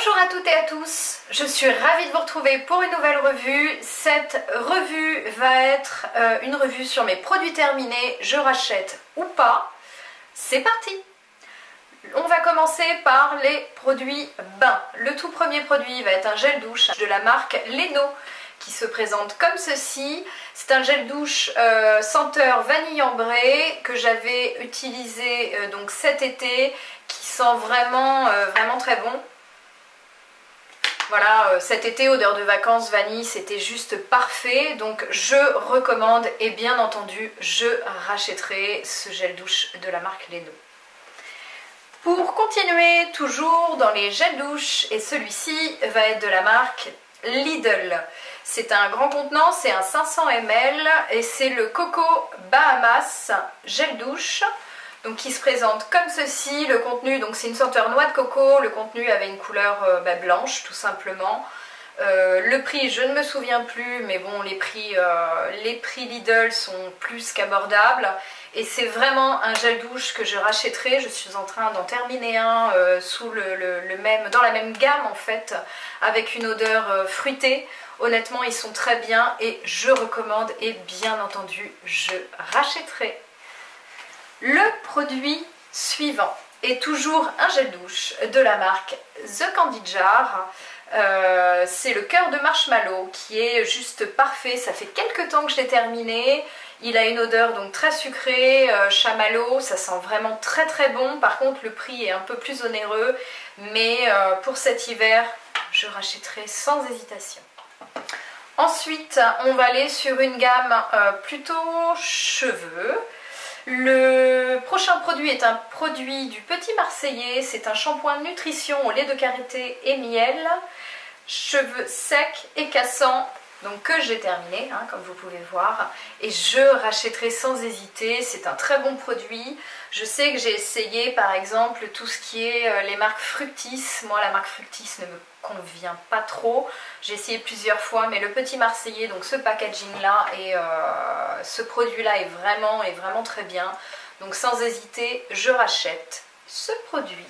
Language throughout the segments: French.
Bonjour à toutes et à tous, je suis ravie de vous retrouver pour une nouvelle revue. Cette revue va être une revue sur mes produits terminés, je rachète ou pas. C'est parti! On va commencer par les produits bains. Le tout premier produit va être un gel douche de la marque Leno qui se présente comme ceci. C'est un gel douche senteur vanille ambrée que j'avais utilisé donc cet été, qui sent vraiment très bon. Voilà, cet été, odeur de vacances, vanille, c'était juste parfait. Donc je recommande et bien entendu, je rachèterai ce gel douche de la marque Leno. Pour continuer toujours dans les gels douche, et celui-ci va être de la marque Lidl. C'est un grand contenant, c'est un 500 ml et c'est le Coco Bahamas gel douche. Donc qui se présente comme ceci. Le contenu, donc c'est une senteur noix de coco, le contenu avait une couleur blanche tout simplement. Le prix, je ne me souviens plus, mais bon, les prix Lidl sont plus qu'abordables. Et c'est vraiment un gel douche que je rachèterai. Je suis en train d'en terminer un dans la même gamme en fait, avec une odeur fruitée. Honnêtement, ils sont très bien et je recommande et bien entendu, je rachèterai. Le produit suivant est toujours un gel douche de la marque The Candy Jar. C'est le cœur de marshmallow qui est juste parfait. Ça fait quelques temps que je l'ai terminé. Il a une odeur donc très sucrée, chamallow, ça sent vraiment très bon. Par contre le prix est un peu plus onéreux, mais pour cet hiver, je rachèterai sans hésitation. Ensuite, on va aller sur une gamme plutôt cheveux. Le prochain produit est un produit du Petit Marseillais, c'est un shampoing de nutrition au lait de karité et miel, cheveux secs et cassants, donc que j'ai terminé, hein, comme vous pouvez voir, et je rachèterai sans hésiter. C'est un très bon produit. Je sais que j'ai essayé par exemple tout ce qui est les marques Fructis. Moi la marque Fructis ne me convient pas trop. J'ai essayé plusieurs fois, mais le Petit Marseillais, donc ce packaging là et ce produit là est vraiment très bien. Donc sans hésiter, je rachète ce produit.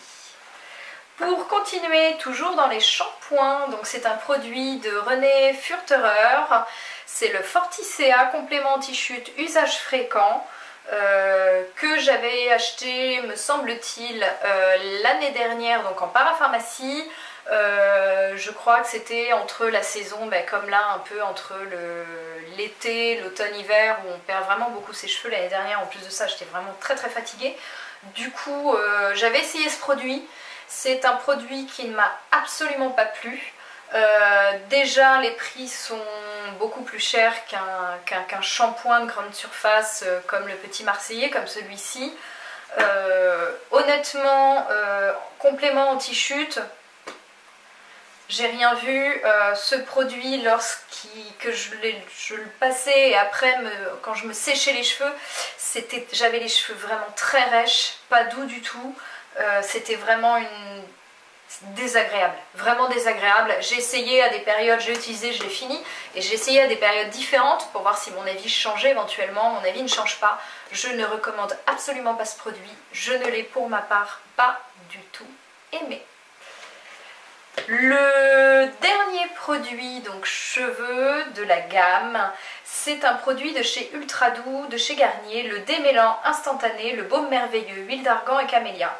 Pour continuer toujours dans les shampoings, donc c'est un produit de René Furterer, c'est le Forticea complément anti-chute usage fréquent que j'avais acheté, me semble-t-il, l'année dernière, donc en parapharmacie. Je crois que c'était entre la saison, comme là, un peu entre l'été, l'automne-hiver, où on perd vraiment beaucoup ses cheveux. L'année dernière, en plus de ça, j'étais vraiment très fatiguée. Du coup, j'avais essayé ce produit. C'est un produit qui ne m'a absolument pas plu. Déjà les prix sont beaucoup plus chers qu'un shampoing de grande surface comme le Petit Marseillais, comme celui-ci. Honnêtement, complément anti-chute, j'ai rien vu. Ce produit, que je le passais et après quand je me séchais les cheveux, j'avais les cheveux vraiment très rêches, pas doux du tout. C'était vraiment désagréable, vraiment désagréable. J'ai essayé à des périodes, j'ai utilisé, je l'ai fini, et j'ai essayé à des périodes différentes pour voir si mon avis changeait éventuellement. Mon avis ne change pas. Je ne recommande absolument pas ce produit. Je ne l'ai pour ma part pas du tout aimé. Le dernier produit, donc cheveux de la gamme, c'est un produit de chez Ultra Doux, de chez Garnier, le démêlant instantané, le baume merveilleux, huile d'argan et camélia.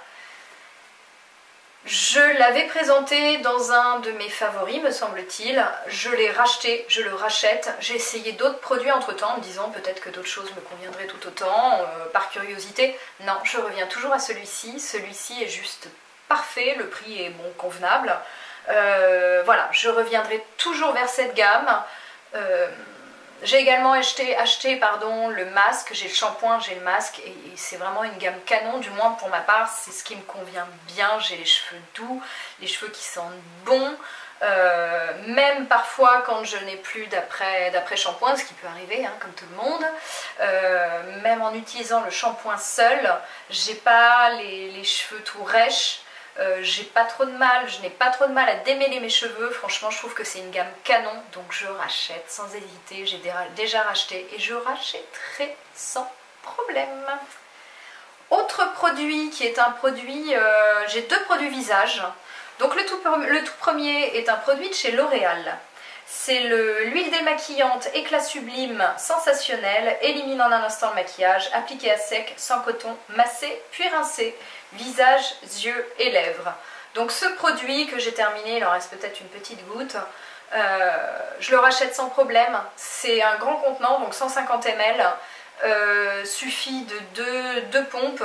Je l'avais présenté dans un de mes favoris, me semble-t-il. Je l'ai racheté, je le rachète. J'ai essayé d'autres produits entre-temps en me disant peut-être que d'autres choses me conviendraient tout autant, par curiosité. Non, je reviens toujours à celui-ci. Celui-ci est juste parfait, le prix est bon, convenable. Voilà, je reviendrai toujours vers cette gamme. J'ai également acheté le masque, j'ai le shampoing, j'ai le masque et c'est vraiment une gamme canon, du moins pour ma part, c'est ce qui me convient bien. J'ai les cheveux doux, les cheveux qui sentent bon, même parfois quand je n'ai plus d'après-shampoing, ce qui peut arriver, hein, comme tout le monde, même en utilisant le shampoing seul, j'ai pas les cheveux tout rêches. J'ai pas trop de mal, je n'ai pas trop de mal à démêler mes cheveux. Franchement, je trouve que c'est une gamme canon, donc je rachète sans hésiter. J'ai déjà racheté et je rachèterai sans problème. Autre produit qui est un produit, j'ai deux produits visage. Donc le tout premier est un produit de chez L'Oréal. C'est l'huile démaquillante éclat sublime sensationnel, élimine en un instant le maquillage, appliqué à sec, sans coton, massé, puis rincé, visage, yeux et lèvres. Donc ce produit que j'ai terminé, il en reste peut-être une petite goutte, je le rachète sans problème. C'est un grand contenant, donc 150 ml, suffit de deux pompes.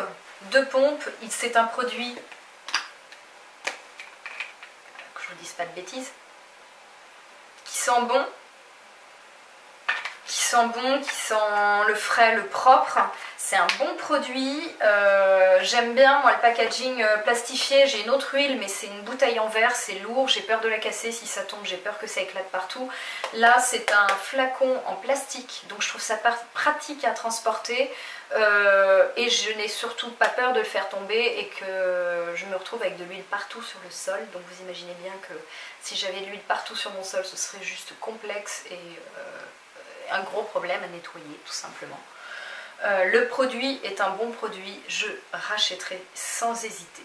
C'est un produit, que je vous dise pas de bêtises, qui sent bon, qui sent le frais, le propre. C'est un bon produit. J'aime bien moi le packaging plastifié. J'ai une autre huile mais c'est une bouteille en verre, c'est lourd, j'ai peur de la casser, si ça tombe j'ai peur que ça éclate partout. Là c'est un flacon en plastique, donc je trouve ça pratique à transporter et je n'ai surtout pas peur de le faire tomber et que je me retrouve avec de l'huile partout sur le sol. Donc vous imaginez bien que si j'avais de l'huile partout sur mon sol, ce serait juste complexe et un gros problème à nettoyer tout simplement. Le produit est un bon produit, je rachèterai sans hésiter.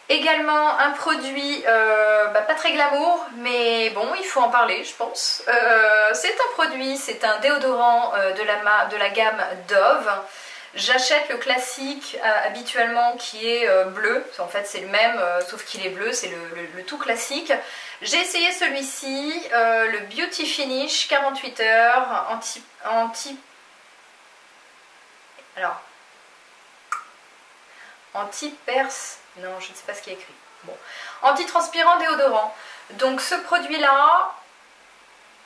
Également un produit pas très glamour, mais bon, il faut en parler je pense. C'est un déodorant de la gamme Dove. J'achète le classique habituellement qui est bleu, en fait c'est le même sauf qu'il est bleu, c'est le tout classique. J'ai essayé celui-ci, le Beauty Finish 48 heures, anti-perce, non je ne sais pas ce qui est écrit, bon, anti-transpirant déodorant. Donc ce produit-là,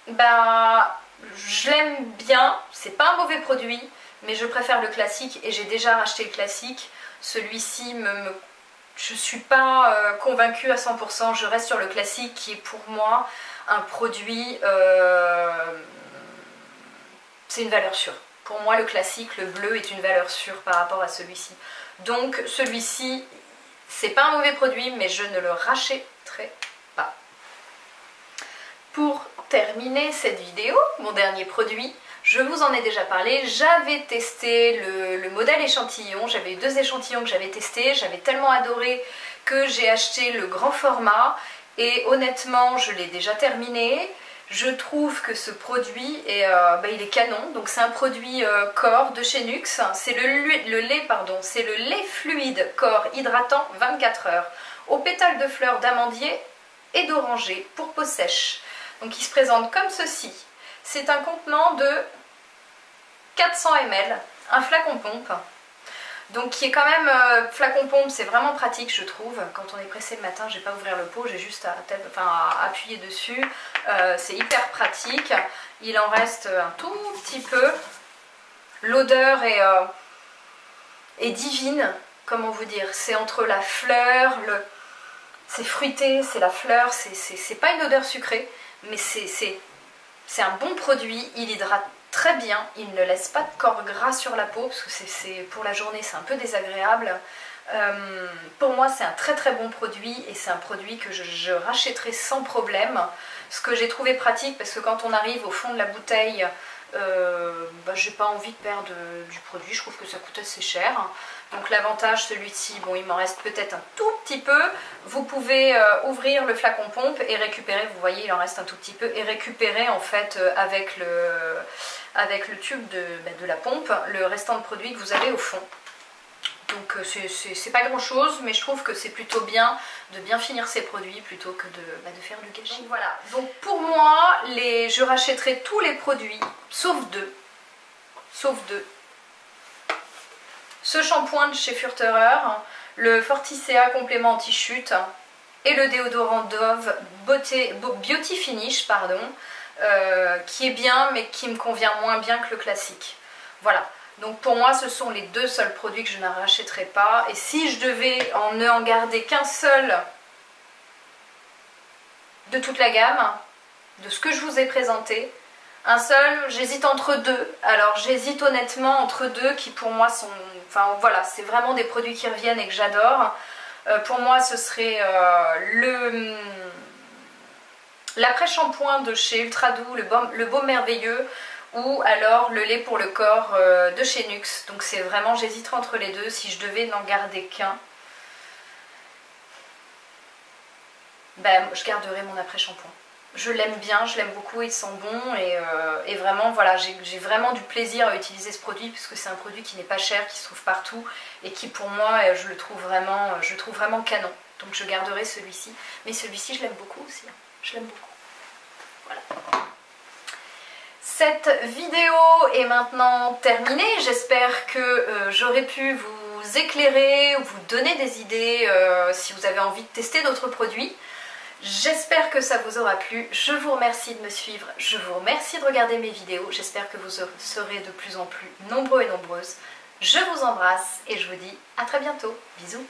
bah, je l'aime bien, c'est pas un mauvais produit, mais je préfère le classique et j'ai déjà racheté le classique. Celui-ci, je ne suis pas convaincue à 100%, je reste sur le classique qui est pour moi un produit, c'est une valeur sûre. Pour moi le classique, le bleu est une valeur sûre par rapport à celui-ci. Donc celui-ci, c'est pas un mauvais produit, mais je ne le rachèterai pas. Pour terminer cette vidéo, mon dernier produit, je vous en ai déjà parlé, j'avais testé le modèle échantillon, j'avais eu 2 échantillons que j'avais testés, j'avais tellement adoré que j'ai acheté le grand format et honnêtement je l'ai déjà terminé. Je trouve que ce produit il est canon, donc c'est un produit corps de chez Nux, c'est le lait fluide corps hydratant 24 heures aux pétales de fleurs d'amandier et d'oranger pour peau sèche. Donc il se présente comme ceci. C'est un contenant de 400 ml, un flacon pompe. Donc qui est quand même, flacon pompe c'est vraiment pratique je trouve, quand on est pressé le matin, j'ai pas à ouvrir le pot, j'ai juste à appuyer dessus, c'est hyper pratique, il en reste un tout petit peu, l'odeur est divine, comment vous dire, c'est entre la fleur, c'est fruité, c'est la fleur, c'est pas une odeur sucrée, mais c'est un bon produit, il hydrate très bien, il ne laisse pas de corps gras sur la peau, parce que pour la journée c'est un peu désagréable. Pour moi c'est un très très bon produit et c'est un produit que je rachèterai sans problème. Ce que j'ai trouvé pratique parce que quand on arrive au fond de la bouteille, j'ai pas envie de perdre du produit, je trouve que ça coûte assez cher. Donc l'avantage, celui-ci, bon il m'en reste peut-être un tout petit peu, vous pouvez ouvrir le flacon pompe et récupérer, vous voyez il en reste un tout petit peu, et récupérer en fait avec le tube de la pompe le restant de produit que vous avez au fond. Donc c'est pas grand chose, mais je trouve que c'est plutôt bien de bien finir ses produits plutôt que de faire du gâchis. Donc voilà, donc pour moi, je rachèterai tous les produits, sauf deux. Ce shampoing de chez Furterer, le Forticea complément anti-chute et le déodorant Dove Beauty Finish, pardon, qui est bien mais qui me convient moins bien que le classique. Voilà. Donc pour moi ce sont les 2 seuls produits que je ne rachèterai pas, et si je devais ne en garder qu'un seul de toute la gamme, de ce que je vous ai présenté, un seul, j'hésite entre 2, alors j'hésite honnêtement entre 2 qui pour moi sont, enfin voilà, c'est vraiment des produits qui reviennent et que j'adore. Pour moi ce serait l'après-shampoing de chez Ultra Doux, le baume merveilleux, ou alors le lait pour le corps de chez Nux. Donc c'est vraiment, j'hésiterai entre les 2, si je devais n'en garder qu'un. ben, je garderai mon après-shampoing. Je l'aime bien, je l'aime beaucoup, il sent bon et vraiment voilà, j'ai vraiment du plaisir à utiliser ce produit puisque c'est un produit qui n'est pas cher, qui se trouve partout et qui pour moi je le trouve vraiment canon. Donc je garderai celui-ci, mais celui-ci je l'aime beaucoup aussi, hein. Je l'aime beaucoup. Voilà. Cette vidéo est maintenant terminée, j'espère que j'aurai pu vous éclairer, vous donner des idées si vous avez envie de tester d'autres produits. J'espère que ça vous aura plu, je vous remercie de me suivre, je vous remercie de regarder mes vidéos, j'espère que vous serez de plus en plus nombreux et nombreuses. Je vous embrasse et je vous dis à très bientôt, bisous.